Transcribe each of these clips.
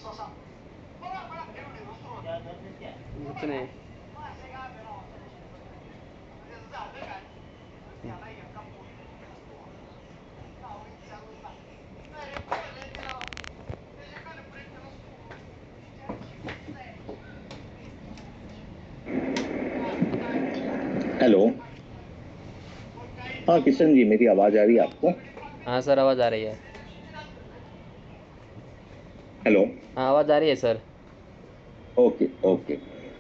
कुछ नहीं। हेलो। हाँ किशन जी, मेरी आवाज आ रही है आपको? हाँ सर, आवाज़ आ रही है। हेलो। हाँ, आवाज़ आ रही है सर। Okay okay.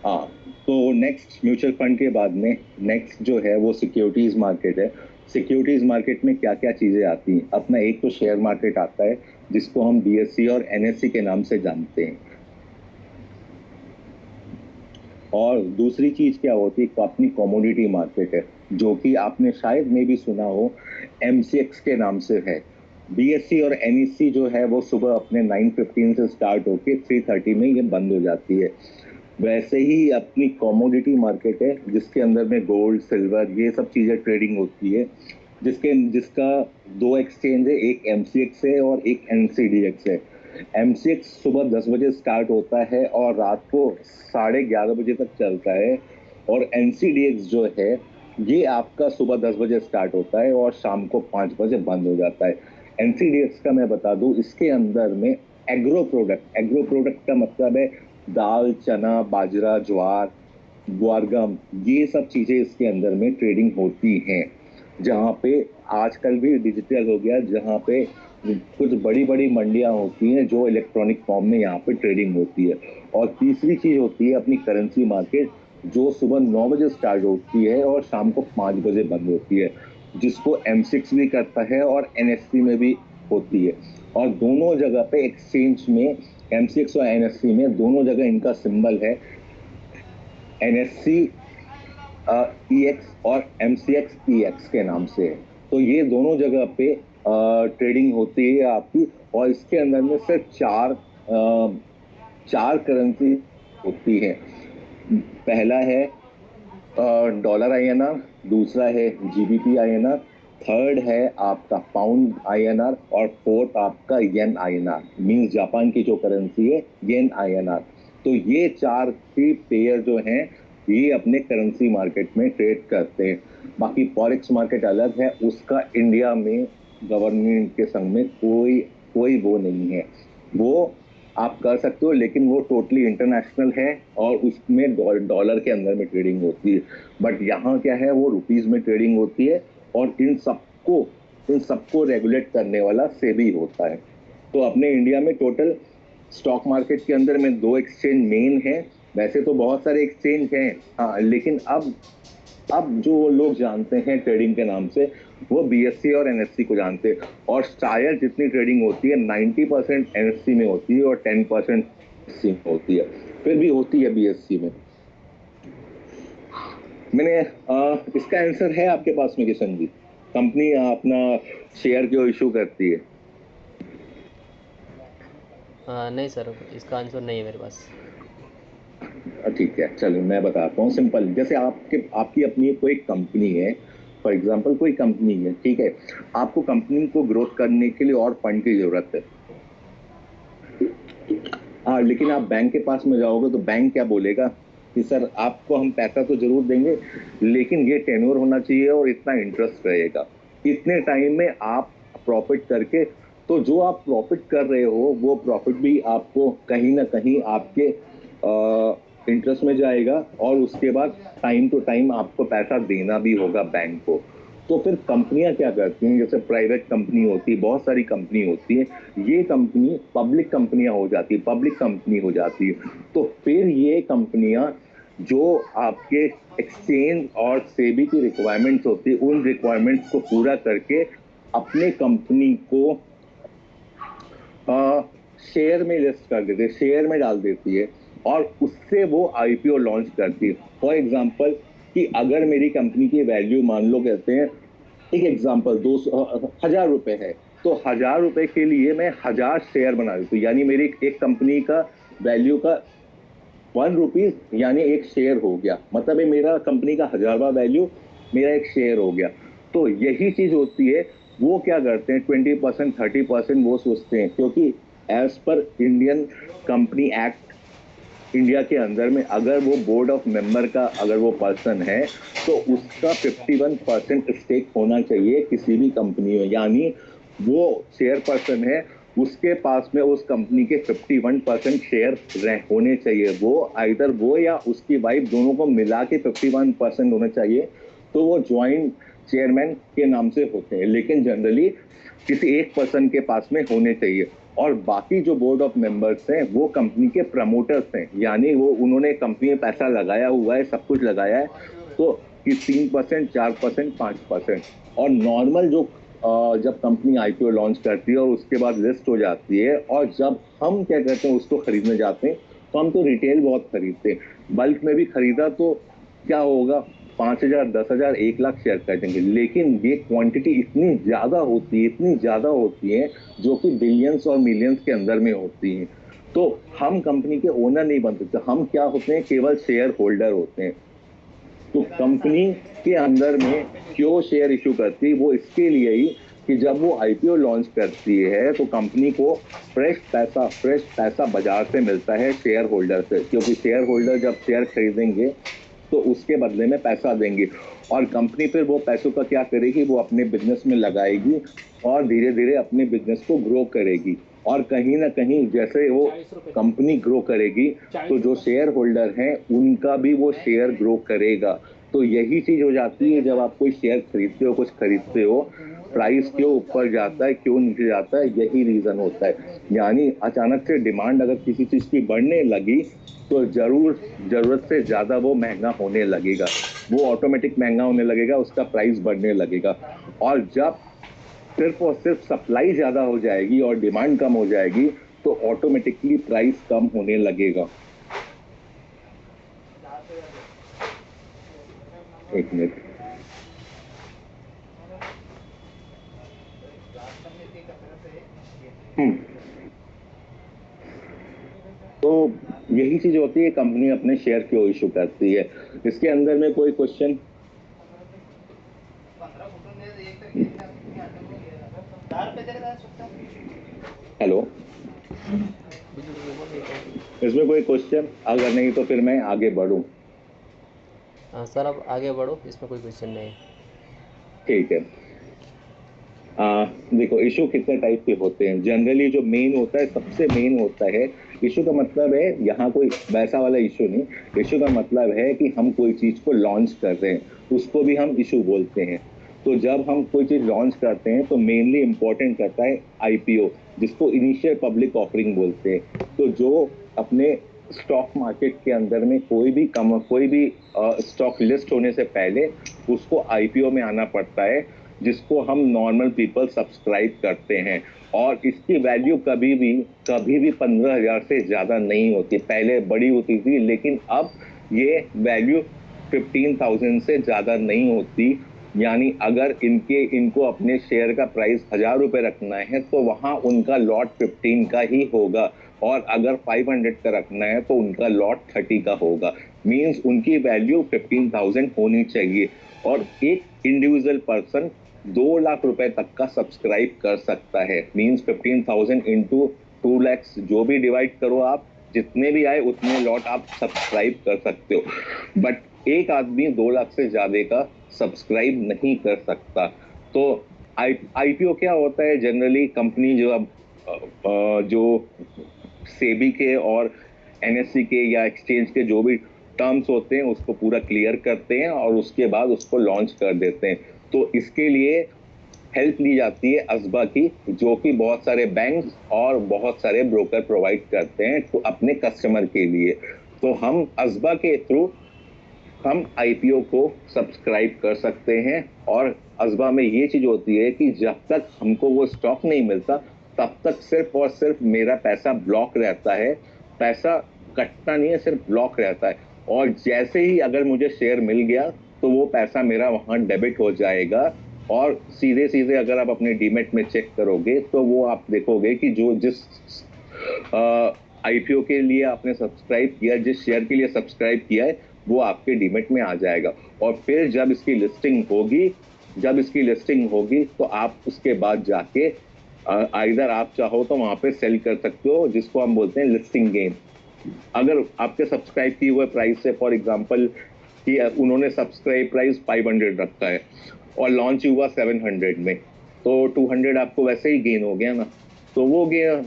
हाँ, तो नेक्स्ट म्यूचुअल फंड के बाद में नेक्स्ट जो है वो सिक्योरिटीज मार्केट है। सिक्योरिटीज मार्केट में क्या क्या चीजें आती हैं? अपना एक तो शेयर मार्केट आता है जिसको हम बीएससी और एनएससी के नाम से जानते हैं। और दूसरी चीज क्या होती है? अपनी कमोडिटी मार्केट है, जो कि आपने शायद में भी सुना हो, एमसीएक्स के नाम से है। बीएससी और एनईसी जो है वो सुबह अपने 9:15 से स्टार्ट होके 3:30 में ये बंद हो जाती है। वैसे ही अपनी कमोडिटी मार्केट है जिसके अंदर में गोल्ड सिल्वर ये सब चीजें ट्रेडिंग होती है, जिसका दो एक्सचेंज है, एक एमसीएक्स है और एक एनसीडीएक्स है। एमसीएक्स सुबह 10 बजे स्टार्ट होता है और रात को 11:30 बजे तक चलता है। और एनसीडीएक्स जो है ये आपका सुबह 10 बजे स्टार्ट होता है और शाम को 5 बजे बंद हो जाता है। एनसीडीएक्स का मैं बता दूं, इसके अंदर में एग्रो प्रोडक्ट का मतलब है दाल चना बाजरा ज्वार ग्वारगम, ये सब चीजें इसके अंदर में ट्रेडिंग होती हैं। जहाँ पे आजकल भी डिजिटल हो गया, जहाँ पे कुछ बड़ी बड़ी मंडियां होती हैं जो इलेक्ट्रॉनिक फॉर्म में यहाँ पे ट्रेडिंग होती है। और तीसरी चीज होती है अपनी करेंसी मार्केट, जो सुबह 9 बजे स्टार्ट होती है और शाम को 5 बजे बंद होती है, जिसको M6 भी करता है और एनएससी में भी होती है। और दोनों जगह पे एक्सचेंज में M6 और एनएससी में दोनों जगह इनका सिंबल है एनएससी ईएक्स और एमसीएक्स ईएक्स के नाम से है। तो ये दोनों जगह पे ट्रेडिंग होती है आपकी। और इसके अंदर में सिर्फ चार करेंसी होती है। पहला है डॉलर आईएनआर, दूसरा है जीबीपी आईएनआर, थर्ड है आपका पाउंड आईएनआर और फोर्थ आपका येन आईएनआर, मींस जापान की जो करेंसी है येन आईएनआर। तो ये चार ही पेयर जो हैं ये अपने करेंसी मार्केट में ट्रेड करते हैं। बाकी फॉरेक्स मार्केट अलग है, उसका इंडिया में गवर्नमेंट के संग में कोई कोई वो नहीं है। वो आप कर सकते हो लेकिन वो टोटली इंटरनेशनल है और उसमें डॉलर के अंदर में ट्रेडिंग होती है। बट यहाँ क्या है, वो रुपीज में ट्रेडिंग होती है और इन सबको रेगुलेट करने वाला सेबी होता है। तो अपने इंडिया में टोटल स्टॉक मार्केट के अंदर में दो एक्सचेंज मेन है। वैसे तो बहुत सारे एक्सचेंज हैं, हाँ, लेकिन अब जो लोग जानते हैं ट्रेडिंग के नाम से वो बीएससी और एनएससी को जानते हैं। और शायद जितनी ट्रेडिंग होती है 90% एनएससी में होती है और 10% एससी में होती है, फिर भी होती है बीएससी में। मैंने इसका आंसर है आपके पास में किशन जी? कंपनी अपना शेयर क्यों इशू करती है? नहीं सर, इसका आंसर नहीं है मेरे पास। ठीक है, चलिए मैं बताता हूँ सिंपल। जैसे आपकी अपनी कोई कंपनी है, फॉर एग्जांपल कोई कंपनी है, ठीक है, आपको कंपनी को ग्रोथ करने के लिए और फंड की जरूरत है। हाँ, लेकिन आप बैंक के पास में जाओगे तो बैंक क्या बोलेगा कि सर आपको हम पैसा तो जरूर देंगे लेकिन ये टेन्योर होना चाहिए और इतना इंटरेस्ट रहेगा, इतने टाइम में आप प्रॉफिट करके। तो जो आप प्रॉफिट कर रहे हो वो प्रॉफिट भी आपको कहीं ना कहीं आपके इंटरेस्ट में जाएगा और उसके बाद टाइम टू टाइम आपको पैसा देना भी होगा बैंक को। तो फिर कंपनियां क्या करती हैं, जैसे प्राइवेट कंपनी होती है, बहुत सारी कंपनी होती है, ये कंपनी पब्लिक कंपनियां हो जाती है, पब्लिक कंपनी हो जाती है। तो फिर ये कंपनियां जो आपके एक्सचेंज और सेबी की रिक्वायरमेंट्स होती है उन रिक्वायरमेंट्स को पूरा करके अपने कंपनी को शेयर में लिस्ट कर देती है, शेयर में डाल देती है और उससे वो आईपीओ लॉन्च करती है। फॉर एग्जांपल कि अगर मेरी कंपनी की वैल्यू मान लो कहते हैं, एक एग्जांपल 200,000 रुपए है, तो 1,000 रुपए के लिए मैं 1,000 शेयर बना देती हूँ, यानी मेरी एक कंपनी का वैल्यू का 1 रुपीज यानी एक शेयर हो गया, मतलब है मेरा कंपनी का 1,000वां वैल्यू मेरा एक शेयर हो गया। तो यही चीज होती है। वो क्या करते हैं, 20% 30% वो सोचते हैं, क्योंकि as per Indian company act India के अंदर में अगर वो बोर्ड ऑफ मेंबर का अगर वो पर्सन है तो उसका 51% स्टेक होना चाहिए किसी भी कंपनी में, यानी वो शेयर पर्सन है उसके पास में उस कंपनी के 51% शेयर होने चाहिए। वो आइदर वो या उसकी वाइफ दोनों को मिला के 51% होना चाहिए, तो वो ज्वाइंट चेयरमैन के नाम से होते हैं, लेकिन जनरली किसी एक पर्सन के पास में होने चाहिए। और बाकी जो बोर्ड ऑफ मेंबर्स हैं वो कंपनी के प्रमोटर्स हैं, यानी वो उन्होंने कंपनी में पैसा लगाया हुआ है, सब कुछ लगाया है, तो कि 3%, 4%, 5%। और नॉर्मल जो जब कंपनी आईपीओ लॉन्च करती है और उसके बाद लिस्ट हो जाती है, और जब हम क्या कहते हैं उसको खरीदने जाते हैं, तो हम तो रिटेल बहुत खरीदते हैं। बल्क में भी खरीदा तो क्या होगा, 5,000, 10,000, 1 लाख शेयर खरीदेंगे, लेकिन ये क्वांटिटी इतनी ज्यादा होती है, इतनी ज्यादा होती है, जो कि बिलियंस और मिलियंस के अंदर में होती है। तो हम कंपनी के ओनर नहीं बन सकते, हम क्या होते हैं, केवल शेयर होल्डर होते हैं। तो कंपनी के अंदर में क्यों शेयर इशू करती है, वो इसके लिए ही कि जब वो आईपीओ लॉन्च करती है तो कंपनी को फ्रेश पैसा बाजार से मिलता है शेयर होल्डर से, क्योंकि शेयर होल्डर जब शेयर खरीदेंगे तो उसके बदले में पैसा देंगे, और कंपनी फिर वो पैसों का क्या करेगी, वो अपने बिजनेस में लगाएगी और धीरे धीरे अपने बिजनेस को ग्रो करेगी। और कहीं ना कहीं जैसे वो कंपनी ग्रो करेगी तो जो शेयर होल्डर हैं उनका भी वो शेयर ग्रो करेगा। तो यही चीज हो जाती है, जब आप कोई शेयर खरीदते हो, कुछ खरीदते हो, प्राइस क्यों ऊपर जाता है, क्यों नीचे जाता है, यही रीजन होता है। यानी अचानक से डिमांड अगर किसी चीज की बढ़ने लगी तो जरूरत से ज्यादा वो महंगा होने लगेगा, वो ऑटोमेटिक महंगा होने लगेगा, उसका प्राइस बढ़ने लगेगा। और जब सिर्फ और सिर्फ सप्लाई ज्यादा हो जाएगी और डिमांड कम हो जाएगी तो ऑटोमेटिकली प्राइस कम होने लगेगा। एक मिनट। तो यही चीज होती है, कंपनी अपने शेयर क्यों इशू करती है। इसके अंदर में कोई क्वेश्चन? हेलो, इसमें कोई क्वेश्चन? अगर नहीं तो फिर मैं आगे बढ़ूं। हाँ सर, अब आगे बढ़ो, इसमें कोई क्वेश्चन नहीं है। ठीक है। देखो, इशू कितने टाइप के होते हैं। जनरली जो मेन होता है, सबसे मेन होता है, इशू का मतलब है यहाँ कोई वैसा वाला इशू नहीं। इशू का मतलब है कि हम कोई चीज को लॉन्च कर रहे हैं, उसको भी हम इशू बोलते हैं। तो जब हम कोई चीज लॉन्च करते हैं तो मेनली इंपॉर्टेंट करता है आईपीओ, जिसको इनिशियल पब्लिक ऑफरिंग बोलते हैं। तो जो अपने स्टॉक मार्केट के अंदर में कोई भी स्टॉक लिस्ट होने से पहले उसको आईपीओ में आना पड़ता है, जिसको हम नॉर्मल पीपल सब्सक्राइब करते हैं। और इसकी वैल्यू कभी भी 15,000 से ज्यादा नहीं होती। पहले बड़ी होती थी, लेकिन अब ये वैल्यू 15,000 से ज्यादा नहीं होती। यानी अगर इनको अपने शेयर का प्राइस 1,000 रुपए रखना है तो वहां उनका लॉट 15 का ही होगा, और अगर 500 का रखना है तो उनका लॉट 30 का होगा। मींस उनकी वैल्यू 15,000 होनी चाहिए। और एक इंडिविजुअल पर्सन 2 लाख रुपए तक का सब्सक्राइब कर सकता है। मींस 15,000 इंटू 2 लाख, जो भी डिवाइड करो आप, जितने भी आए उतने लॉट आप सब्सक्राइब कर सकते हो। बट एक आदमी 2 लाख से ज्यादा का सब्सक्राइब नहीं कर सकता। तो आईपीओ क्या होता है, जनरली कंपनी जो सेबी के और एनएससी के या एक्सचेंज के जो भी टर्म्स होते हैं उसको पूरा क्लियर करते हैं और उसके बाद उसको लॉन्च कर देते हैं। तो इसके लिए हेल्प ली जाती है अज़बा की, जो कि बहुत सारे बैंक और बहुत सारे ब्रोकर प्रोवाइड करते हैं तो अपने कस्टमर के लिए। तो हम अज़बा के थ्रू हम आईपीओ को सब्सक्राइब कर सकते हैं। और अज़बा में ये चीज होती है कि जब तक हमको वो स्टॉक नहीं मिलता तब तक सिर्फ और सिर्फ मेरा पैसा ब्लॉक रहता है। पैसा कटता नहीं है, सिर्फ ब्लॉक रहता है। और जैसे ही अगर मुझे शेयर मिल गया तो वो पैसा मेरा वहां डेबिट हो जाएगा। और सीधे सीधे अगर आप अपने डीमेट में चेक करोगे तो वो आप देखोगे कि जिस आईपीओ के लिए आपने सब्सक्राइब किया, जिस शेयर के लिए सब्सक्राइब किया है, वो आपके डीमेट में आ जाएगा। और फिर जब इसकी लिस्टिंग होगी तो आप उसके बाद जाके आइदर आप चाहो तो वहां पे सेल कर सकते हो, जिसको हम बोलते हैं लिस्टिंग गेन। अगर आपके सब्सक्राइब किए हुए प्राइस से, फॉर एग्जांपल कि उन्होंने सब्सक्राइब प्राइस 500 रखा है और लॉन्च हुआ 700 में, तो 200 आपको वैसे ही गेन हो गया ना। तो वो गेन,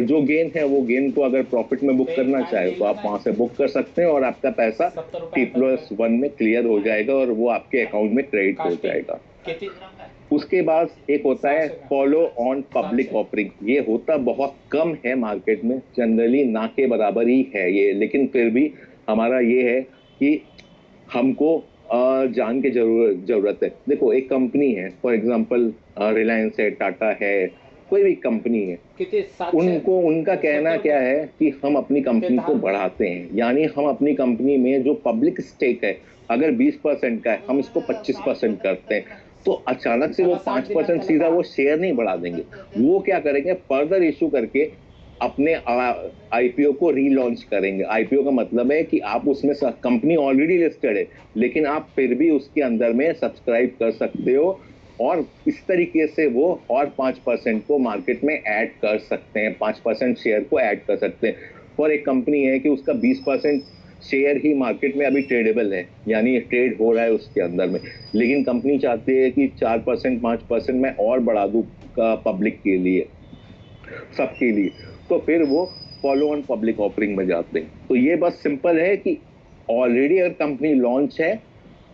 जो गेन है वो गेन को अगर प्रॉफिट में बुक करना चाहे तो आप वहां से बुक कर सकते हैं और आपका पैसा T+1 में क्लियर हो जाएगा और वो आपके अकाउंट में क्रेडिट हो जाएगा। उसके बाद एक होता है फॉलो ऑन पब्लिक ऑफरिंग। ये होता बहुत कम है मार्केट में, जनरली ना के बराबर ही है ये, लेकिन फिर भी हमारा ये है कि हमको जान के जरूरत है। देखो एक कंपनी है, फॉर एग्जांपल रिलायंस है, टाटा है, कोई भी कंपनी है, उनको उनका कहना क्या है कि हम अपनी कंपनी को बढ़ाते हैं, यानी हम अपनी कंपनी में जो पब्लिक स्टेक है अगर 20% का है, हम इसको 25% करते हैं। तो अचानक से वो 5% सीधा वो शेयर नहीं बढ़ा देंगे, वो क्या करेंगे, फर्दर इशू करके अपने आईपीओ को रीलॉन्च करेंगे। आईपीओ का मतलब है कि आप उसमें कंपनी ऑलरेडी लिस्टेड है, लेकिन आप फिर भी उसके अंदर में सब्सक्राइब कर सकते हो और इस तरीके से वो और 5% को मार्केट में ऐड कर सकते हैं, 5% शेयर को ऐड कर सकते हैं। और एक कंपनी है कि उसका 20% शेयर ही मार्केट में अभी ट्रेडेबल है, यानी ट्रेड हो रहा है उसके अंदर में, लेकिन कंपनी चाहती है कि 4% 5% मैं और बढ़ा दूं पब्लिक के लिए, सबके लिए, तो फिर वो फॉलो ऑन पब्लिक ऑफरिंग में जाते हैं। तो ये बस सिंपल है कि ऑलरेडी अगर कंपनी लॉन्च है,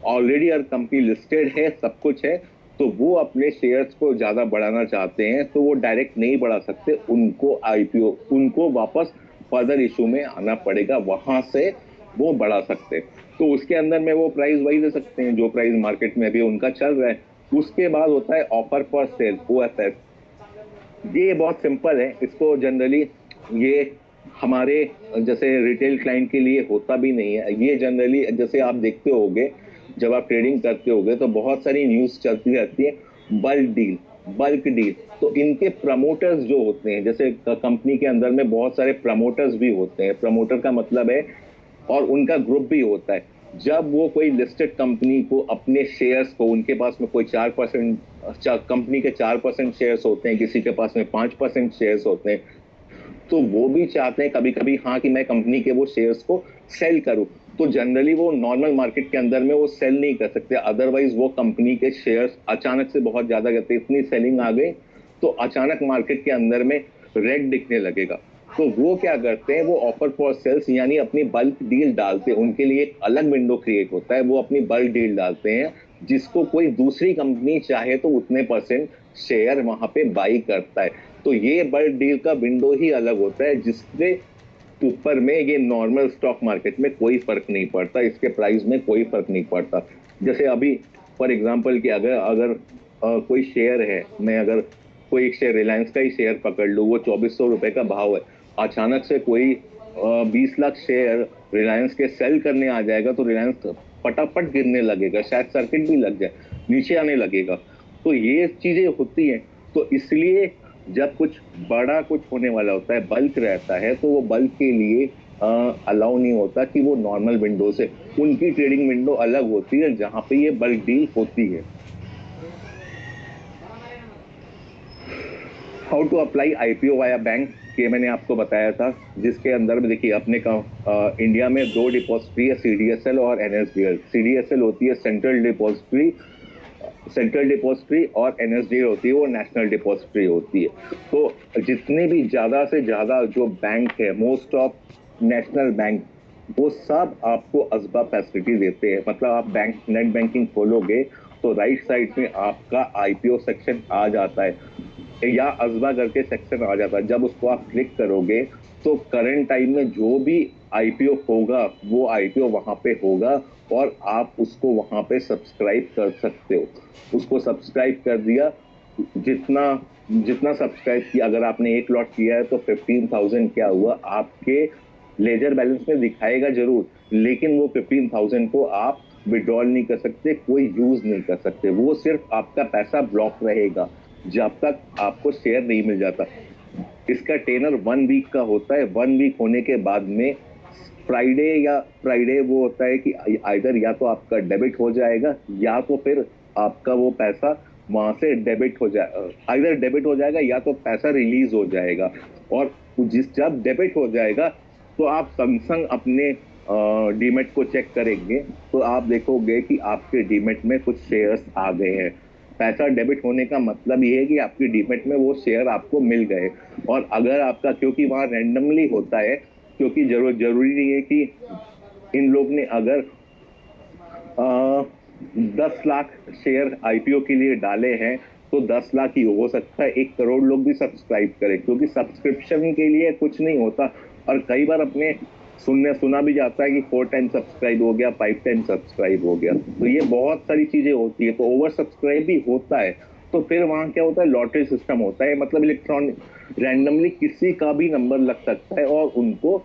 ऑलरेडी अगर कंपनी लिस्टेड है, सब कुछ है, तो वो अपने शेयर्स को ज्यादा बढ़ाना चाहते हैं तो वो डायरेक्ट नहीं बढ़ा सकते, उनको आईपीओ, उनको वापस फर्दर इशू में आना पड़ेगा, वहां से वो बढ़ा सकते हैं। तो उसके अंदर में वो प्राइस वही दे सकते हैं जो प्राइस मार्केट में अभी उनका चल रहा है। उसके बाद होता है ऑफर फॉर सेल, OFS। ये बहुत सिंपल है, इसको जनरली ये हमारे जैसे रिटेल क्लाइंट के लिए होता भी नहीं है। ये जनरली जैसे आप देखते होगे, जब आप ट्रेडिंग करते होगे तो बहुत सारी न्यूज चलती रहती है, बल्क डील, बल्क डील। तो इनके प्रमोटर्स जो होते हैं, जैसे कंपनी के अंदर में बहुत सारे प्रमोटर्स भी होते हैं, प्रमोटर का मतलब है, और उनका ग्रुप भी होता है। जब वो कोई लिस्टेड कंपनी को अपने शेयर्स को, उनके पास में कोई 4%, कंपनी के 4% शेयर्स होते हैं, किसी के पास में 5% शेयर्स होते हैं, तो वो भी चाहते हैं कभी कभी हाँ कि मैं कंपनी के वो शेयर्स को सेल करूं। तो जनरली वो नॉर्मल मार्केट के अंदर में वो सेल नहीं कर सकते, अदरवाइज वो कंपनी के शेयर्स अचानक से बहुत ज्यादा करते, इतनी सेलिंग आ गई तो अचानक मार्केट के अंदर में रेड दिखने लगेगा। तो वो क्या करते हैं, वो ऑफर फॉर सेल्स यानी अपनी बल्क डील डालते हैं, उनके लिए एक अलग विंडो क्रिएट होता है, वो अपनी बल्क डील डालते हैं, जिसको कोई दूसरी कंपनी चाहे तो उतने परसेंट शेयर वहां पे बाई करता है। तो ये बल्क डील का विंडो ही अलग होता है, जिसके ऊपर में ये नॉर्मल स्टॉक मार्केट में कोई फर्क नहीं पड़ता, इसके प्राइस में कोई फर्क नहीं पड़ता। जैसे अभी फॉर एग्जांपल कि अगर अगर कोई शेयर है, मैं अगर कोई एक शेयर रिलायंस का ही शेयर पकड़ लूँ, वो 2400 रुपए का भाव है, अचानक से कोई 20 लाख शेयर रिलायंस के सेल करने आ जाएगा तो रिलायंस पटापट गिरने लगेगा, शायद सर्किट भी लग जाए, नीचे आने लगेगा। तो ये चीजें होती हैं। तो इसलिए जब कुछ बड़ा कुछ होने वाला होता है, बल्क रहता है, तो वो बल्क के लिए अलाउ नहीं होता कि वो नॉर्मल विंडो से, उनकी ट्रेडिंग विंडो अलग होती है जहां पे ये बल्क डील होती है। How to apply IPO via bank, ये मैंने आपको बताया था, जिसके अंदर में देखिए अपने इंडिया में 2 डिपॉजिटरी है, CDSL और NSDL। CDSL होती है सेंट्रल डिपॉजिटरी, सेंट्रल डिपॉजिटरी, और NSDL होती है वो नेशनल डिपॉजिटरी होती है। तो जितने भी ज्यादा से ज्यादा जो बैंक है, मोस्ट ऑफ नेशनल बैंक, वो सब आपको असबा फैसिलिटी देते हैं। मतलब आप बैंक नेट बैंकिंग खोलोगे तो राइट साइड में आपका आईपीओ सेक्शन आ जाता है, या असबा करके सेक्शन आ जाता है। जब उसको आप क्लिक करोगे तो करंट टाइम में जो भी आईपीओ होगा वो आईपीओ वहां पे होगा और आप उसको वहां पे सब्सक्राइब कर सकते हो। उसको सब्सक्राइब कर दिया, जितना जितना सब्सक्राइब किया, अगर आपने 1 लॉट किया है तो 15,000 क्या हुआ आपके लेजर बैलेंस में दिखाएगा जरूर, लेकिन वो 15,000 को आप विड्रॉल नहीं कर सकते, कोई यूज नहीं कर सकते, वो सिर्फ आपका पैसा ब्लॉक रहेगा जब तक आपको शेयर नहीं मिल जाता। इसका टेनर 1 वीक का होता है। 1 वीक होने के बाद में फ्राइडे वो होता है कि आइदर या तो आपका डेबिट हो जाएगा या तो फिर आपका वो पैसा वहां से डेबिट हो जाए, इधर डेबिट हो जाएगा या तो पैसा रिलीज हो जाएगा। और जब डेबिट हो जाएगा तो आप संग संग अपने डीमेट को चेक करेंगे तो आप देखोगे कि आपके डीमेट में कुछ शेयर्स आ गए हैं। पैसा डेबिट होने का मतलब ये है कि आपकी डीमेट में वो शेयर आपको मिल गए। और अगर आपका, क्योंकि वहां रैंडमली होता है, क्योंकि जरूरी नहीं है कि इन लोग ने अगर 10 लाख शेयर आईपीओ के लिए डाले हैं तो 10 लाख ही हो सकता है 1 करोड़ लोग भी सब्सक्राइब करें, क्योंकि सब्सक्रिप्शन के लिए कुछ नहीं होता। और कई बार अपने सुना भी जाता है कि 4 टाइम सब्सक्राइब हो गया, 5 टाइम सब्सक्राइब हो गया। तो ये बहुत सारी चीजें होती है, तो ओवर सब्सक्राइब भी होता है। तो फिर वहां क्या होता है, लॉटरी सिस्टम होता है, मतलब इलेक्ट्रॉनिक रैंडमली किसी का भी नंबर लग सकता है और उनको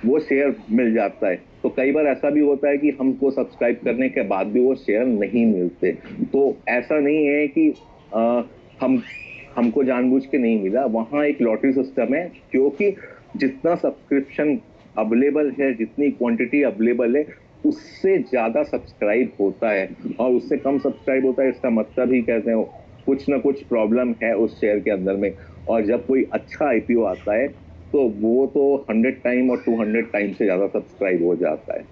वो शेयर मिल जाता है। तो कई बार ऐसा भी होता है कि हमको सब्सक्राइब करने के बाद भी वो शेयर नहीं मिलते। तो ऐसा नहीं है कि आ, हम हमको जानबूझ के नहीं मिला, वहां एक लॉटरी सिस्टम है, क्योंकि जितना सब्सक्रिप्शन अवेलेबल है, जितनी क्वांटिटी अवेलेबल है, उससे ज्यादा सब्सक्राइब होता है। और उससे कम सब्सक्राइब होता है, इसका मतलब ही कहते हैं कुछ ना कुछ प्रॉब्लम है उस शेयर के अंदर में। और जब कोई अच्छा आईपीओ आता है तो वो तो 100 टाइम और 200 टाइम से ज्यादा सब्सक्राइब हो जाता है।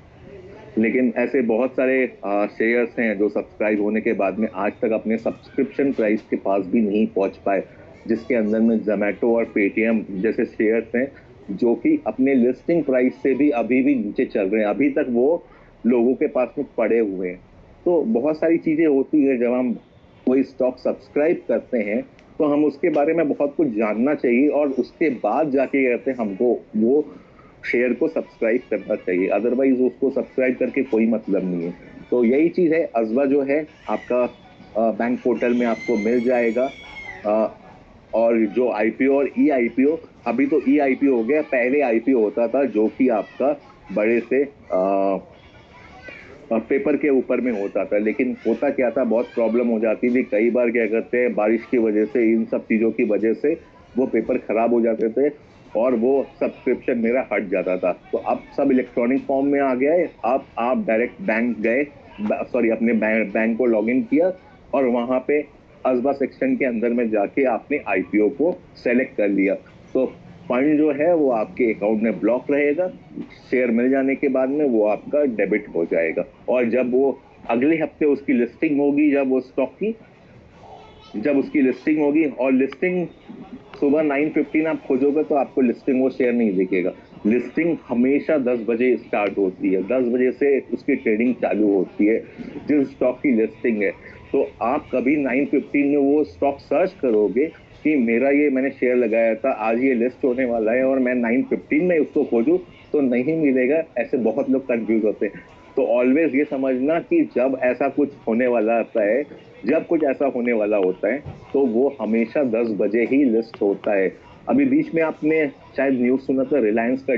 लेकिन ऐसे बहुत सारे शेयर्स हैं जो सब्सक्राइब होने के बाद में आज तक अपने सब्सक्रिप्शन प्राइस के पास भी नहीं पहुंच पाए, जिसके अंदर में जोमेटो और पेटीएम जैसे शेयर्स हैं जो कि अपने लिस्टिंग प्राइस से भी अभी भी नीचे चल रहे हैं, अभी तक वो लोगों के पास में पड़े हुए हैं। तो बहुत सारी चीजें होती है, जब हम कोई स्टॉक सब्सक्राइब करते हैं तो हम उसके बारे में बहुत कुछ जानना चाहिए और उसके बाद जाके कहते हैं हमको वो शेयर को सब्सक्राइब करना चाहिए, अदरवाइज उसको सब्सक्राइब करके कोई मतलब नहीं है। तो यही चीज है, अजवा जो है आपका बैंक पोर्टल में आपको मिल जाएगा। और जो आईपीओ और ई आईपीओ, अभी तो ई आईपीओ हो गया, पहले आईपीओ होता था जो कि आपका बड़े से पेपर के ऊपर में होता था। लेकिन होता क्या था, बहुत प्रॉब्लम हो जाती थी, कई बार क्या करते हैं बारिश की वजह से, इन सब चीजों की वजह से वो पेपर खराब हो जाते थे और वो सब्सक्रिप्शन मेरा हट जाता था। तो अब सब इलेक्ट्रॉनिक फॉर्म में आ गया है। अब आप डायरेक्ट बैंक गए, सॉरी अपने बैंक को लॉग इन किया और वहां पे असबा सेक्शन के अंदर में जाके आपने आईपीओ को सेलेक्ट कर लिया, तो फंड जो है वो आपके अकाउंट में ब्लॉक रहेगा। शेयर मिल जाने के बाद में वो आपका डेबिट हो जाएगा। और जब वो अगले हफ्ते उसकी लिस्टिंग होगी, जब वो स्टॉक की जब उसकी लिस्टिंग होगी, और लिस्टिंग सुबह 9:15 आप खोजोगे तो आपको लिस्टिंग वो शेयर नहीं दिखेगा। लिस्टिंग हमेशा 10 बजे स्टार्ट होती है, 10 बजे से उसकी ट्रेडिंग चालू होती है जिस स्टॉक की लिस्टिंग है। तो आप कभी 9:15 में वो स्टॉक सर्च करोगे कि मेरा ये मैंने शेयर लगाया था, आज ये लिस्ट होने वाला है और मैं 9:15 में उसको खोजूं तो नहीं मिलेगा। ऐसे बहुत लोग कंफ्यूज होते हैं। तो ऑलवेज ये समझना कि जब ऐसा कुछ होने वाला होता है, जब कुछ ऐसा होने वाला होता है तो वो हमेशा 10 बजे ही लिस्ट होता है। अभी बीच में आपने शायद न्यूज सुना था, रिलायंस का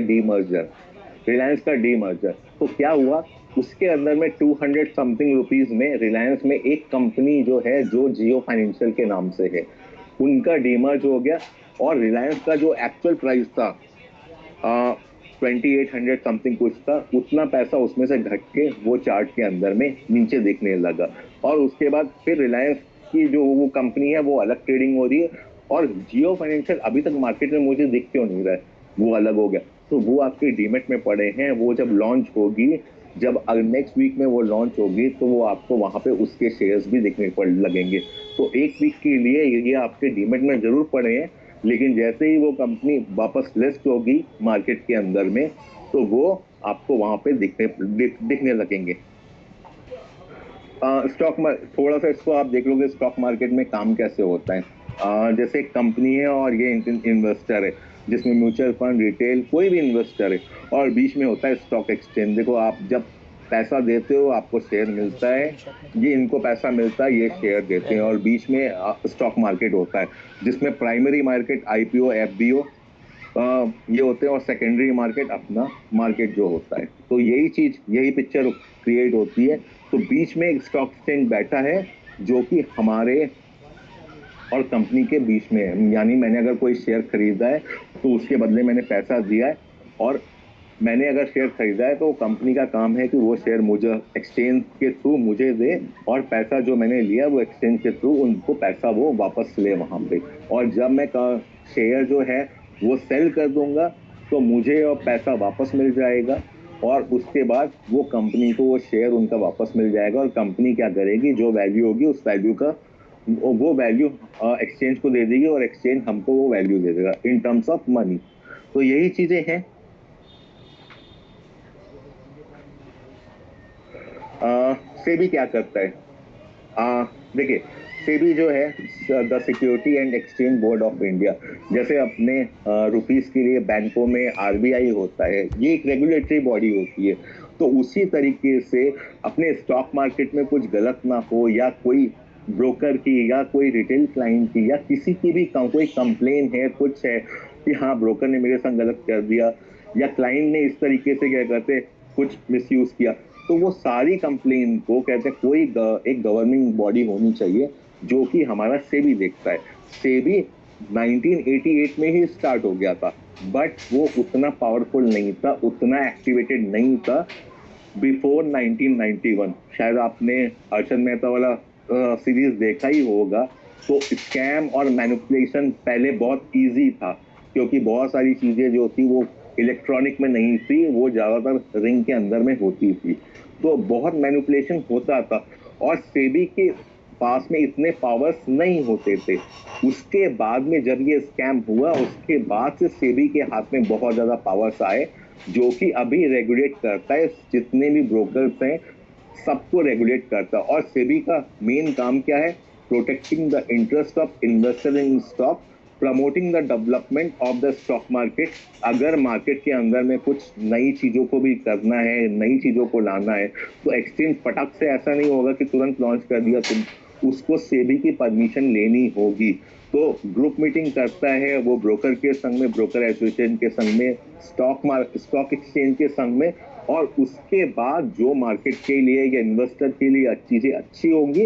डीमर्जर। तो क्या हुआ, उसके अंदर में 200 समथिंग रुपीज में रिलायंस में एक कंपनी जो है, जो जियो फाइनेंशियल के नाम से है, उनका डीमर्ज हो गया। और रिलायंस का जो एक्चुअल प्राइस था 2800 समथिंग कुछ था, उतना पैसा उसमें से घट के वो चार्ट के अंदर में नीचे दिखने लगा। और उसके बाद फिर रिलायंस की जो वो कंपनी है वो अलग ट्रेडिंग हो रही है, और जियो फाइनेंशियल अभी तक मार्केट में मुझे दिख क्यों नहीं रहा है, वो अलग हो गया। तो वो आपके डीमेट में पड़े हैं, वो जब लॉन्च होगी, जब नेक्स्ट वीक में वो लॉन्च होगी तो वो आपको वहां पे उसके शेयर्स भी दिखने पड़ लगेंगे। तो एक वीक के लिए ये आपके डीमेट में जरूर पड़े हैं, लेकिन जैसे ही वो कंपनी वापस लिस्ट होगी मार्केट के अंदर में तो वो आपको वहां पे दिखने लगेंगे। स्टॉक थोड़ा सा इसको आप देख लोगे, स्टॉक मार्केट में काम कैसे होता है। जैसे एक कंपनी है और ये इन्वेस्टर है, जिसमें म्यूचुअल फंड, रिटेल, कोई भी इन्वेस्टर है, और बीच में होता है स्टॉक एक्सचेंज। देखो, आप जब पैसा देते हो आपको शेयर मिलता है, ये इनको पैसा मिलता है, ये शेयर देते हैं, और बीच में स्टॉक मार्केट होता है जिसमें प्राइमरी मार्केट आईपीओ एफबीओ ये होते हैं, और सेकेंडरी मार्केट अपना मार्केट जो होता है। तो यही पिक्चर क्रिएट होती है। तो बीच में एक स्टॉक एक्सचेंज बैठा है जो कि हमारे और कंपनी के बीच में है। यानी मैंने अगर कोई शेयर खरीदा है तो उसके बदले मैंने पैसा दिया है, और मैंने अगर शेयर खरीदा है तो कंपनी का काम है कि वो शेयर मुझे एक्सचेंज के थ्रू मुझे दे, और पैसा जो मैंने लिया वो एक्सचेंज के थ्रू उनको पैसा वो वापस ले वहां पे। और जब मैं शेयर जो है वो सेल कर दूंगा तो मुझे और पैसा वापस मिल जाएगा, और उसके बाद वो कंपनी को वो शेयर उनका वापस मिल जाएगा, और कंपनी क्या करेगी, जो वैल्यू होगी उस वैल्यू का वो वैल्यू एक्सचेंज को दे देगी, और एक्सचेंज हमको वो वैल्यू दे देगा इन टर्म्स ऑफ मनी। तो यही चीजें हैं। सेबी क्या करता है? देखिए, सेबी जो है the security and exchange board of India, जैसे अपने रुपीस के लिए बैंकों में आरबीआई होता है, ये एक रेगुलेटरी बॉडी होती है। तो उसी तरीके से अपने स्टॉक मार्केट में कुछ गलत ना हो, या कोई ब्रोकर की या कोई रिटेल क्लाइंट की या किसी की भी कोई कंप्लेन है, कुछ है कि हाँ ब्रोकर ने मेरे साथ गलत कर दिया, या क्लाइंट ने इस तरीके से क्या कहते कुछ मिसयूज किया, तो वो सारी कंप्लेन को कहते हैं कोई एक गवर्निंग बॉडी होनी चाहिए जो कि हमारा सेबी देखता है। सेबी 1988 में ही स्टार्ट हो गया था, बट वो उतना पावरफुल नहीं था, उतना एक्टिवेटेड नहीं था बिफोर 1991। शायद आपने अर्चन मेहता वाला सीरीज देखा ही होगा। तो स्कैम और मैनिपुलेशन पहले बहुत इजी था, क्योंकि बहुत सारी चीजें जो थी वो इलेक्ट्रॉनिक में नहीं थी, वो ज्यादातर रिंग के अंदर में होती थी, तो बहुत मैनिपुलेशन होता था, और सेबी के पास में इतने पावर्स नहीं होते थे। उसके बाद में जब ये स्कैम हुआ, उसके बाद से सेबी के हाथ में बहुत ज्यादा पावर्स आए, जो कि अभी रेगुलेट करता है जितने भी ब्रोकर्स हैं, सबको रेगुलेट करता है। और सेबी का मेन काम क्या है? Protecting the interest of investor in stock, promoting the development of the stock market. अगर मार्केट के अंदर में कुछ नई चीजों को भी करना है, नई चीजों को लाना है, तो एक्सचेंज फटक से ऐसा नहीं होगा कि तुरंत लॉन्च कर दिया, तुम उसको सेबी की परमिशन लेनी होगी। तो ग्रुप मीटिंग करता है वो ब्रोकर के संग में, ब्रोकर एसोसिएशन के संग में, स्टॉक एक्सचेंज के संग में, और उसके बाद जो मार्केट के लिए या इन्वेस्टर के लिए चीजें अच्छी होंगी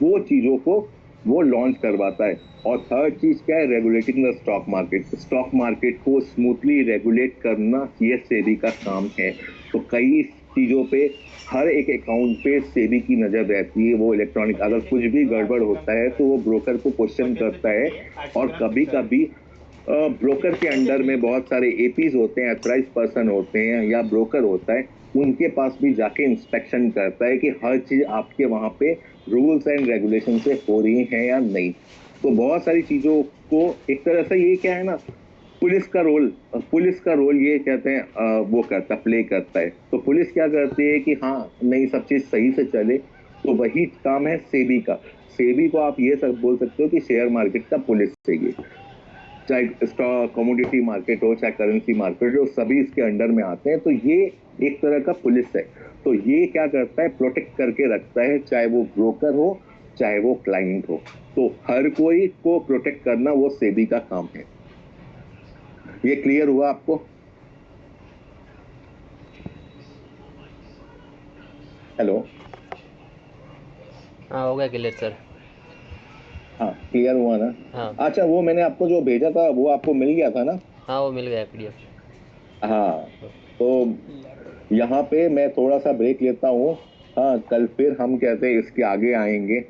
वो चीजों को वो लॉन्च करवाता है। और थर्ड चीज क्या है? Regulating the stock market. Stock market को स्मूथली रेगुलेट करना ये सेबी का काम है। तो कई चीजों पे, हर एक अकाउंट पे सेबी की नजर रहती है। वो इलेक्ट्रॉनिक अगर कुछ भी गड़बड़ होता है तो वो ब्रोकर को क्वेश्चन करता है, और कभी कभी ब्रोकर के अंडर में बहुत सारे एपीज होते हैं, अथराइज पर्सन होते हैं, या ब्रोकर होता है, उनके पास भी जाके इंस्पेक्शन करता है कि हर चीज आपके वहां पे रूल्स एंड रेगुलेशन से हो रही है या नहीं। तो बहुत सारी चीजों को एक तरह से ये क्या है ना, पुलिस का रोल ये कहते हैं वो करता प्ले करता है। तो पुलिस क्या करती है कि हाँ नहीं, सब चीज सही से चले, तो वही काम है सेबी का। सेबी को आप ये सब बोल सकते हो कि शेयर मार्केट का पुलिस है ये, चाहे स्टॉक कमोडिटी मार्केट हो, चाहे करेंसी मार्केट हो, सभी इसके अंडर में आते हैं। तो ये एक तरह का पुलिस है। तो ये क्या करता है? प्रोटेक्ट करके रखता है, चाहे वो ब्रोकर हो चाहे वो क्लाइंट हो। तो हर कोई को प्रोटेक्ट करना वो सेबी का काम है। ये क्लियर हुआ आपको? हेलो? हाँ, हो गया क्लियर सर। हाँ, क्लियर हुआ ना? हाँ अच्छा, वो मैंने आपको जो भेजा था वो आपको मिल गया था ना? हाँ, वो मिल गया पीडीएफ। हाँ, तो यहाँ पे मैं थोड़ा सा ब्रेक लेता हूँ। हाँ, कल फिर हम कहते हैं इसके आगे आएंगे।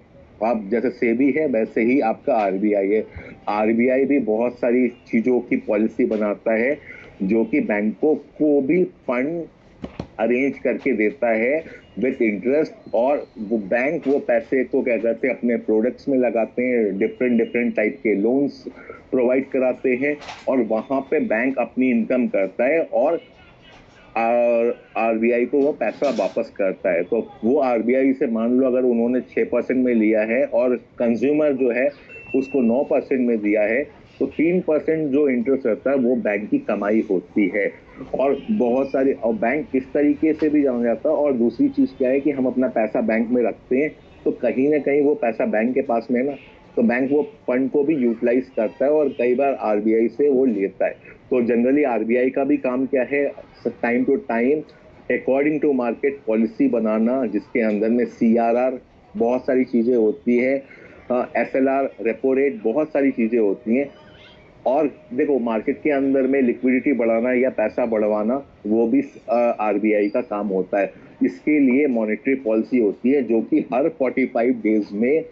आप जैसे सेबी है वैसे ही आपका आरबीआई है। आरबीआई भी बहुत सारी चीजों की पॉलिसी बनाता है, जो कि बैंकों को भी फंड अरेंज करके देता है विथ इंटरेस्ट, और वो बैंक वो पैसे को क्या करते हैं अपने प्रोडक्ट्स में लगाते हैं, डिफरेंट डिफरेंट टाइप के लोन्स प्रोवाइड कराते हैं, और वहां पे बैंक अपनी इनकम करता है, और आरबीआई को वो पैसा वापस करता है। तो वो आरबीआई से मान लो अगर उन्होंने 6% में लिया है और कंज्यूमर जो है उसको 9% में दिया है, तो 3% जो इंटरेस्ट रहता है वो बैंक की कमाई होती है। और बहुत सारी, और बैंक इस तरीके से भी जाना जाता है। और दूसरी चीज क्या है कि हम अपना पैसा बैंक में रखते हैं, तो कहीं ना कहीं वो पैसा बैंक के पास में ना, तो बैंक वो फंड को भी यूटिलाइज करता है, और कई बार आरबीआई से वो लेता है। तो जनरली आरबीआई का भी काम क्या है? Time to time according to market policy बनाना, जिसके अंदर में सीआरआर बहुत सारी चीजें होती है, एसएलआर रेपो रेट बहुत सारी चीजें होती हैं, और देखो मार्केट के अंदर में लिक्विडिटी बढ़ाना या पैसा बढ़वाना वो भी आरबीआई का काम होता है। इसके लिए मॉनेटरी पॉलिसी होती है जो कि हर 45 डेज में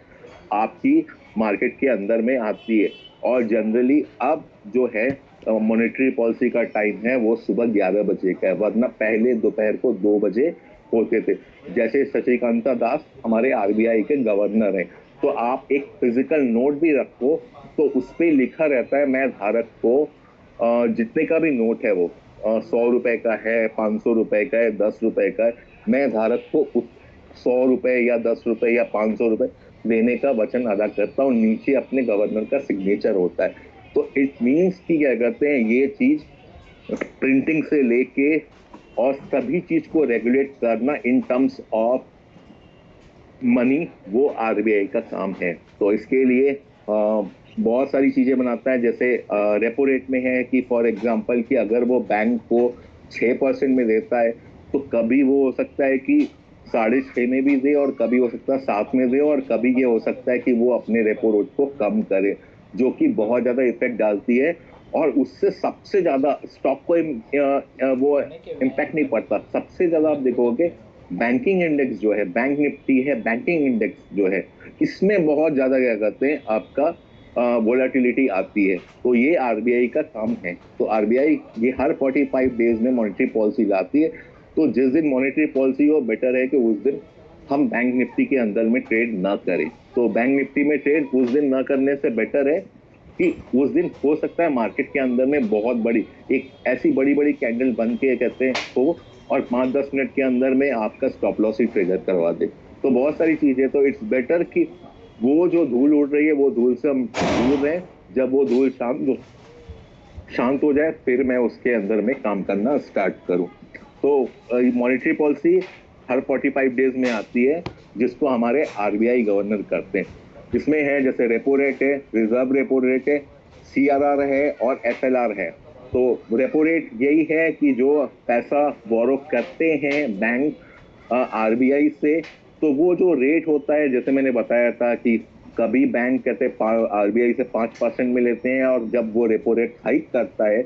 आपकी मार्केट के अंदर में आती है। और जनरली अब जो है मॉनेटरी पॉलिसी का टाइम है वो सुबह 11 बजे का है, वरना पहले दोपहर को 2 बजे होते थे। जैसे शशिकांता दास हमारे आरबीआई के गवर्नर हैं, तो आप एक फिजिकल नोट भी रखो तो उस पर लिखा रहता है मैं धारक को जितने का भी नोट है वो 100 रुपए का है, 500 रुपए का है, 10 रुपए का है, मैं धारक को 100 रुपए या 10 रुपए या 500 रुपए देने का वचन अदा करता हूँ। नीचे अपने गवर्नर का सिग्नेचर होता है। तो इट मीन्स कि क्या कहते हैं, ये चीज प्रिंटिंग से लेके और सभी चीज को रेगुलेट करना इन टर्म्स ऑफ मनी वो आरबीआई का काम है। तो इसके लिए बहुत सारी चीजें बनाता है। जैसे रेपो रेट में है कि फॉर एग्जांपल कि अगर वो बैंक को 6% में देता है तो कभी वो हो सकता है कि 6.5 में भी दे, और कभी हो सकता है 7 में दे, और कभी ये हो सकता है कि वो अपने रेपो रेट को कम करे, जो कि बहुत ज्यादा इफेक्ट डालती है। और उससे सबसे ज्यादा स्टॉक को वो इम्पैक्ट नहीं पड़ता। सबसे ज्यादा आप देखोगे बैंकिंग इंडेक्स जो है, बैंक निफ्टी है, बैंकिंग इंडेक्स जो है, इसमें बहुत ज्यादा क्या कहते हैं आपका वोलेटिलिटी आती है। तो ये आरबीआई का काम है। तो आरबीआई ये हर 45 डेज में मॉनेटरी पॉलिसी लाती है। तो जिस दिन मॉनेटरी पॉलिसी हो, बेटर है कि उस दिन हम बैंक निफ्टी के अंदर में ट्रेड ना करें। तो बैंक निफ्टी में ट्रेड उस दिन ना करने से बेटर है कि उस दिन हो सकता है मार्केट के अंदर में बहुत बड़ी एक ऐसी बड़ी बड़ी कैंडल बन के कहते हैं हो, और 5-10 मिनट के अंदर में आपका स्टॉप लॉस ही ट्रिगर करवा दे। तो बहुत सारी चीजें, तो इट्स बेटर कि वो जो धूल उड़ रही है वो धूल से हम दूर रहें। जब वो धूल शांत हो जाए फिर मैं उसके अंदर में काम करना स्टार्ट करूं। तो मॉनेटरी पॉलिसी हर 45 डेज में आती है, जिसको हमारे आरबीआई गवर्नर करते हैं। इसमें है जैसे रेपो रेट है, रिजर्व रेपो रेट है, सीआरआर है और एसएलआर है। तो रेपो रेट यही है कि जो पैसा बोरो करते हैं बैंक आरबीआई से, तो वो जो रेट होता है, जैसे मैंने बताया था कि कभी बैंक कहते आरबीआई से 5% में लेते हैं, और जब वो रेपो रेट हाइक करता है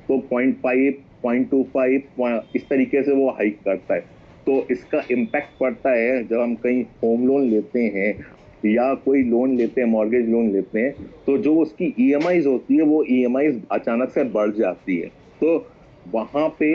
तो 0.5, 0.25 इस तरीके से वो हाइक करता है। तो इसका इम्पैक्ट पड़ता है जब हम कहीं होम लोन लेते हैं या कोई लोन लेते हैं, मॉर्गेज लोन लेते हैं, तो जो उसकी ईएमआईज होती है वो ईएमआईज अचानक से बढ़ जाती है। तो वहां पे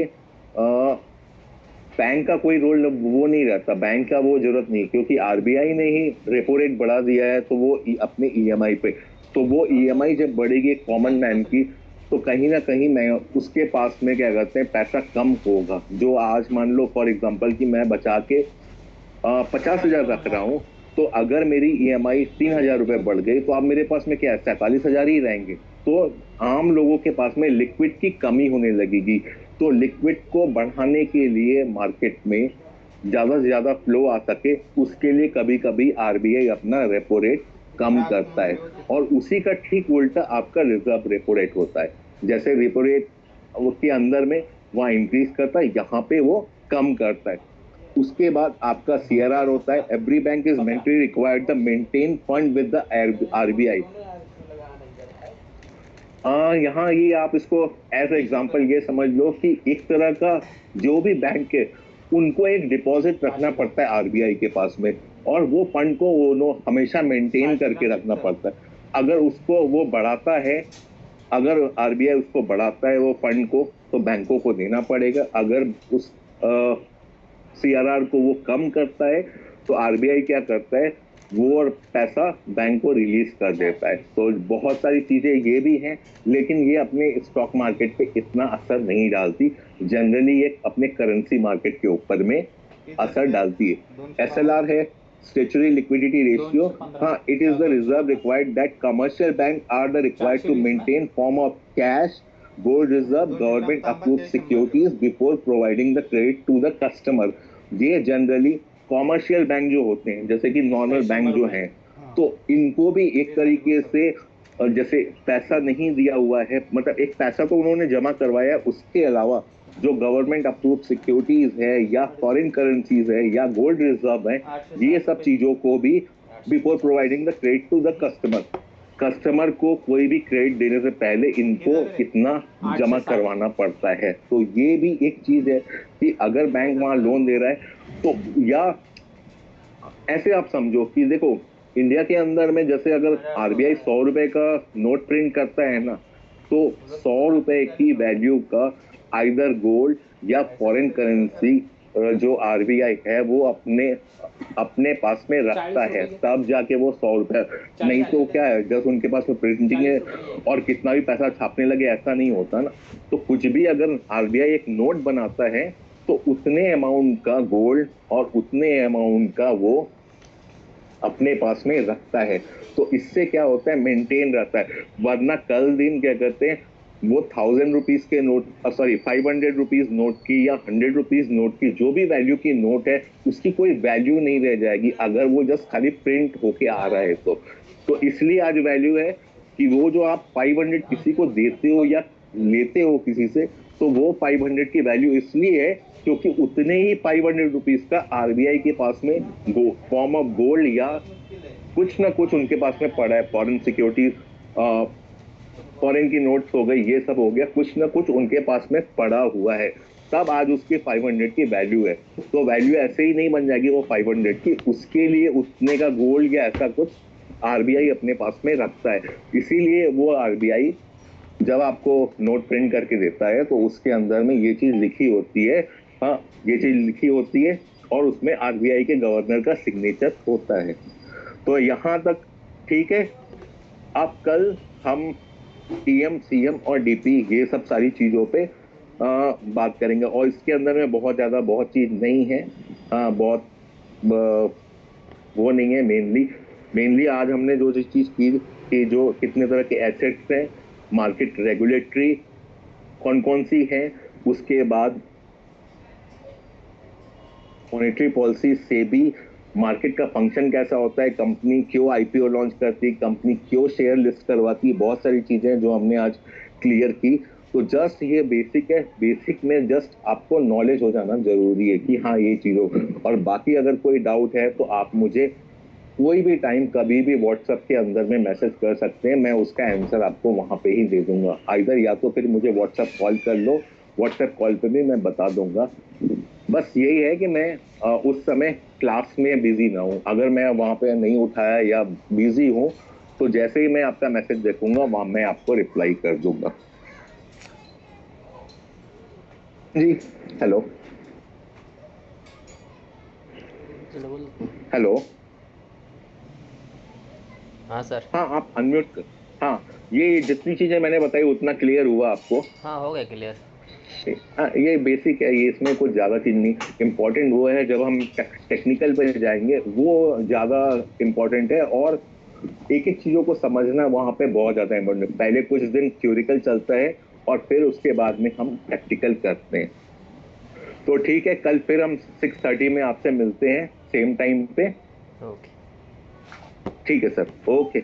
बैंक का कोई रोल वो नहीं रहता, बैंक का वो जरूरत नहीं, क्योंकि आरबीआई ने ही रेपो रेट बढ़ा दिया है तो वो अपने ईएमआई पे, तो वो ईएमआई जब बढ़ेगी कॉमन मैन की, तो कहीं ना कहीं मैं उसके पास में क्या कहते हैं पैसा कम होगा। जो आज मान लो फॉर एग्जांपल कि मैं बचा के 50,000 रख रहा हूँ, तो अगर मेरी ईएमआई 3,000 रुपए बढ़ गई तो अब मेरे पास में क्या है, 47,000 ही रहेंगे। तो आम लोगों के पास में लिक्विड की कमी होने लगेगी। तो लिक्विड को बढ़ाने के लिए मार्केट में ज्यादा से ज्यादा फ्लो आ सके, उसके लिए कभी कभी आरबीआई अपना रेपो रेट कम करता है। और उसी का ठीक उल्टा आपका रिजर्व रेपो रेट होता है। जैसे रेपो रेट उसके अंदर में वहां इंक्रीज करता है, यहाँ पे वो कम करता है। उसके बाद आपका सीआरआर होता है, every bank is mentally required the maintain fund with the RBI. यहाँ ये आप इसको एज एग्जांपल ये समझ लो कि एक तरह का जो भी बैंक है उनको एक डिपॉजिट रखना पड़ता है आरबीआई के पास में, और वो फंड को वो हमेशा मेंटेन करके रखना पड़ता है। अगर उसको वो बढ़ाता है, अगर आरबीआई उसको बढ़ाता है वो फंड को, तो बैंकों को देना पड़ेगा। अगर उस सीआरआर को वो कम करता है तो आरबीआई क्या करता है, वो और पैसा बैंक को रिलीज कर देता है। तो बहुत सारी चीजें ये भी हैं, लेकिन ये अपने स्टॉक मार्केट पे इतना असर नहीं डालती। जनरली ये अपने करेंसी मार्केट के ऊपर में असर डालती है। एसएलआर है, स्टेचुरी लिक्विडिटी रेशियो। हाँ, it is the reserve required that commercial bank are the required to maintain form of cash, gold reserve, government approved securities before providing the credit to the customer। ये generally commercial bank जो होते हैं, जैसे कि normal bank जो हैं, तो इनको भी एक तरीके से जैसे पैसा नहीं दिया हुआ है, मतलब एक पैसा तो उन्होंने जमा करवाया, उसके अलावा जो गवर्नमेंट अप्रूव्ड सिक्योरिटीज है या फॉरेन करेंसीज है या गोल्ड रिजर्व है, ये सब चीजों को भी before providing the credit to the customer, customer को कोई भी क्रेडिट देने से पहले इनको इतना जमा करवाना पड़ता है। तो ये भी एक चीज है कि अगर बैंक वहां लोन दे रहा है तो, या ऐसे आप समझो कि देखो इंडिया के अंदर में जैसे अगर आरबीआई 100 रुपए का नोट प्रिंट करता है ना, तो 100 रुपए की वैल्यू का आइदर गोल्ड या फॉरेन करेंसी जो आरबीआई है वो अपने पास में रखता है, तब जाके वो 100 रुपए। नहीं तो क्या है, जब उनके पास में प्रिंटिंग है और कितना भी पैसा छापने लगे, ऐसा नहीं होता ना। तो कुछ भी अगर आरबीआई एक नोट बनाता है तो उतने अमाउंट का गोल्ड और उतने अमाउंट का वो अपने पास में रखता है। तो इससे क्या होता है, मेंटेन रहता है। वरना कल दिन क्या करते हैं, वो 1000 रुपीज के नोट, सॉरी 500 रुपीज नोट की या 100 रुपीज नोट की, जो भी वैल्यू की नोट है उसकी कोई वैल्यू नहीं रह जाएगी अगर वो जस्ट खाली प्रिंट होके आ रहा है। तो इसलिए आज वैल्यू है कि वो जो आप 500 किसी को देते हो या लेते हो किसी से, तो वो 500 की वैल्यू इसलिए है क्योंकि उतने ही 500 रुपीज का आरबीआई के पास में फॉर्म ऑफ गोल्ड या कुछ ना कुछ उनके पास में पड़ा है। फॉरेन सिक्योरिटी, फॉरेन की नोट्स हो गई, ये सब हो गया, कुछ ना कुछ उनके पास में पड़ा हुआ है, तब आज उसके 500 की वैल्यू है। तो वैल्यू ऐसे ही नहीं बन जाएगी वो 500 की, उसके लिए उतने का गोल्ड या ऐसा कुछ आरबीआई अपने पास में रखता है। इसीलिए वो आरबीआई जब आपको नोट प्रिंट करके देता है तो उसके अंदर में ये चीज लिखी होती है, हाँ ये चीज लिखी होती है, और उसमें आरबीआई के गवर्नर का सिग्नेचर होता है। तो यहां तक ठीक है। अब कल हम पीएम, सीएम और डीपी ये सब सारी चीजों पे बात करेंगे, और इसके अंदर में बहुत चीज नहीं है, बहुत वो नहीं है। मेनली आज हमने जो चीज की कि जो कितने तरह के एसेट्स हैं, मार्केट रेगुलेटरी कौन कौन सी है, उसके बाद मॉनेटरी पॉलिसी से भी मार्केट का फंक्शन कैसा होता है, कंपनी क्यों आईपीओ लॉन्च करती है, कंपनी क्यों शेयर लिस्ट करवाती है, बहुत सारी चीजें जो हमने आज क्लियर की। तो जस्ट ये बेसिक है, बेसिक में जस्ट आपको नॉलेज हो जाना जरूरी है कि हाँ ये चीजों। और बाकी अगर कोई डाउट है तो आप मुझे कोई भी टाइम कभी भी व्हाट्सएप के अंदर में मैसेज कर सकते हैं, मैं उसका आंसर आपको वहां पे ही दे दूंगा। आइदर या तो फिर मुझे व्हाट्सएप कॉल कर लो, व्हाट्सएप कॉल पे भी मैं बता दूंगा। बस यही है कि मैं उस समय क्लास में बिजी ना हूँ। अगर मैं वहां पे नहीं उठाया या बिजी हूँ तो जैसे ही मैं आपका मैसेज देखूंगा वहां मैं आपको रिप्लाई कर दूंगा। जी हेलो हेलो। हाँ सर। हाँ आप अनम्यूट कर। हाँ, ये जितनी चीजें मैंने बताई उतना क्लियर हुआ आपको? हाँ हो गया क्लियर। हाँ ये बेसिक है, ये इसमें कुछ ज्यादा चीज नहीं। इम्पोर्टेंट वो है जब हम टेक्निकल पे जाएंगे वो ज्यादा इम्पोर्टेंट है, और एक एक चीजों को समझना वहां पे बहुत ज्यादा इम्पोर्टेंट है। पहले कुछ दिन थ्योरिकल चलता है और फिर उसके बाद में हम प्रैक्टिकल करते हैं। तो ठीक है, कल फिर हम 6:30 में आपसे मिलते हैं सेम टाइम पे। ओके। ठीक है सर, ओके।